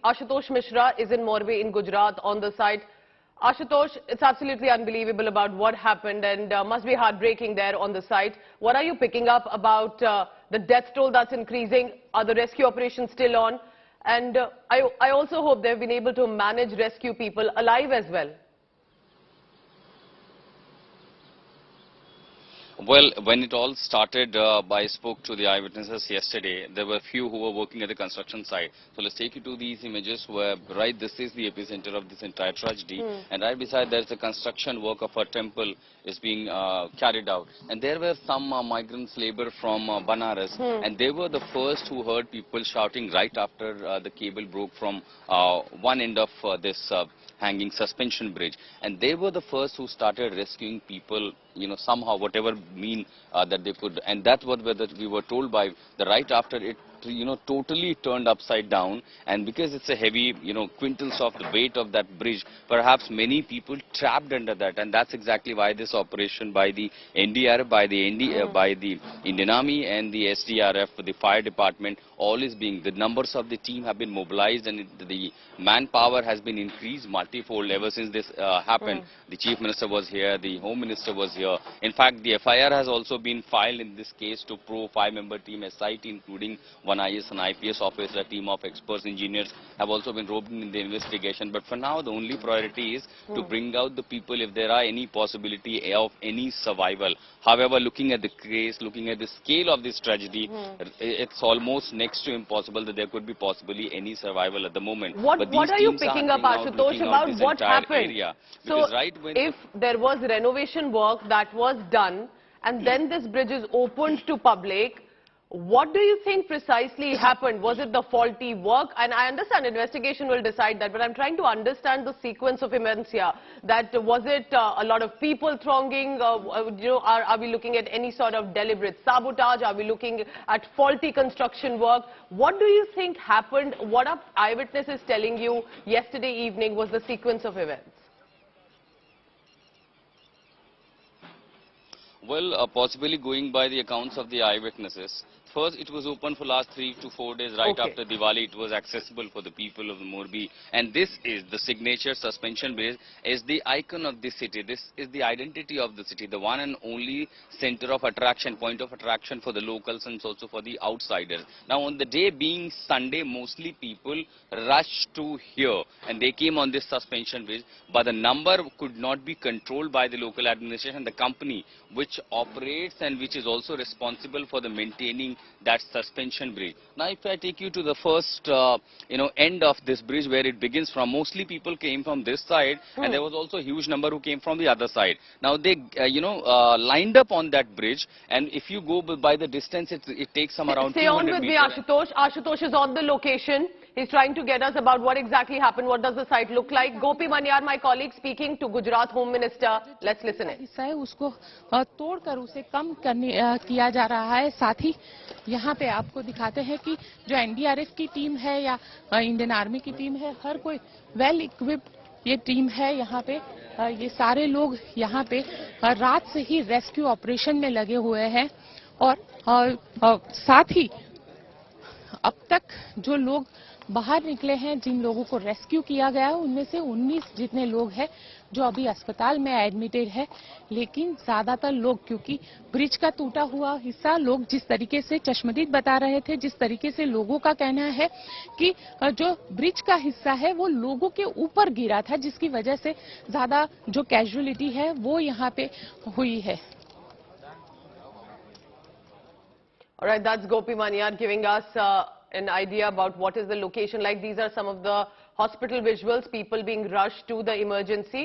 Ashutosh Mishra is in Morbi in Gujarat on the site. Ashutosh, it's absolutely unbelievable about what happened and must be heartbreaking there on the site. What are you picking up about the death toll that's increasing? Are the rescue operations still on? And I also hope they've been able to manage rescue people alive as well. Well, when it all started, I spoke to the eyewitnesses yesterday. There were few who were working at the construction site. So let's take you to these images where, right, this is the epicenter of this entire tragedy. And right beside there's the construction work of a temple is being carried out. And there were some migrants labor from Banaras. And they were the first who heard people shouting right after the cable broke from one end of this hanging suspension bridge. And they were the first who started rescuing people, you know, somehow, whatever mean that they could. And that's what we were told by the right after it, you know, totally turned upside down. And because it's a heavy, you know, quintals of the weight of that bridge, perhaps many people trapped under that. And that's exactly why this operation by the NDRF, by the Indian Army and the SDRF, the fire department, all is being, the numbers of the team have been mobilized and the manpower has been increased multifold ever since this happened. The Chief Minister was here, the Home Minister was here. In fact, the FIR has also been filed in this case to pro 5-member team SIT, including one IS and IPS officer, a team of experts, engineers have also been roped in the investigation. But for now, the only priority is to bring out the people if there are any possibility of any survival. However, looking at the case, looking at the scale of this tragedy, it's almost next to impossible that there could be possibly any survival at the moment. What are you picking up, Ashutosh, about what happened? So, right, if there was renovation work that was done and then this bridge is opened to public, what do you think precisely happened? Was it the faulty work? And I understand investigation will decide that, but I'm trying to understand the sequence of events here. That was it a lot of people thronging? You know, are we looking at any sort of deliberate sabotage? Are we looking at faulty construction work? What do you think happened? What are eyewitnesses telling you yesterday evening was the sequence of events? Well, possibly going by the accounts of the eyewitnesses. First, it was open for last 3 to 4 days. Right after Diwali, it was accessible for the people of Morbi. And this is the signature suspension bridge, is the icon of the city. This is the identity of the city, the one and only center of attraction, point of attraction for the locals and also for the outsiders. Now, on the day being Sunday, mostly people rushed to here and they came on this suspension bridge. But the number could not be controlled by the local administration, the company which operates and which is also responsible for the maintaining that suspension bridge. Now, if I take you to the first, end of this bridge where it begins from, mostly people came from this side and there was also a huge number who came from the other side. Now, they, lined up on that bridge, and if you go by the distance, it takes some around 200 meters. Stay on with me, Ashutosh. Ashutosh is on the location. He's trying to get us about what exactly happened. What does the site look like? Gopi Manyar, my colleague, speaking to Gujarat Home Minister. Let's listen in. उसको तोड़कर उसे कम किया जा रहा है. साथ ही यहाँ पे आपको दिखाते हैं कि जो एनडीआरएफ की टीम है या इंडियन आर्मी की टीम है, हर कोई वेल इक्विप्ड ये टीम है. यहाँ पे ये सारे लोग यहाँ पे रात से ही रेस्क्यू ऑपरेशन में लगे हुए हैं. और साथ ही अब तक जो लोग बाहर निकले हैं, जिन लोगों को रेस्क्यू किया गया है, उनमें से 19 जितने लोग हैं जो अभी अस्पताल में एडमिटेड है. लेकिन ज्यादातर लोग, क्योंकि ब्रिज का टूटा हुआ हिस्सा, लोग जिस तरीके से चश्मदीद बता रहे थे, जिस तरीके से लोगों का कहना है कि जो ब्रिज का हिस्सा है वो लोगों के ऊपर गिरा था, जिसकी वजह से ज्यादा जो कैजुअलिटी है वो यहाँ पे हुई है. All right, that's Gopi Manyar giving us an idea about what is the location like. These are some of the hospital visuals, people being rushed to the emergency.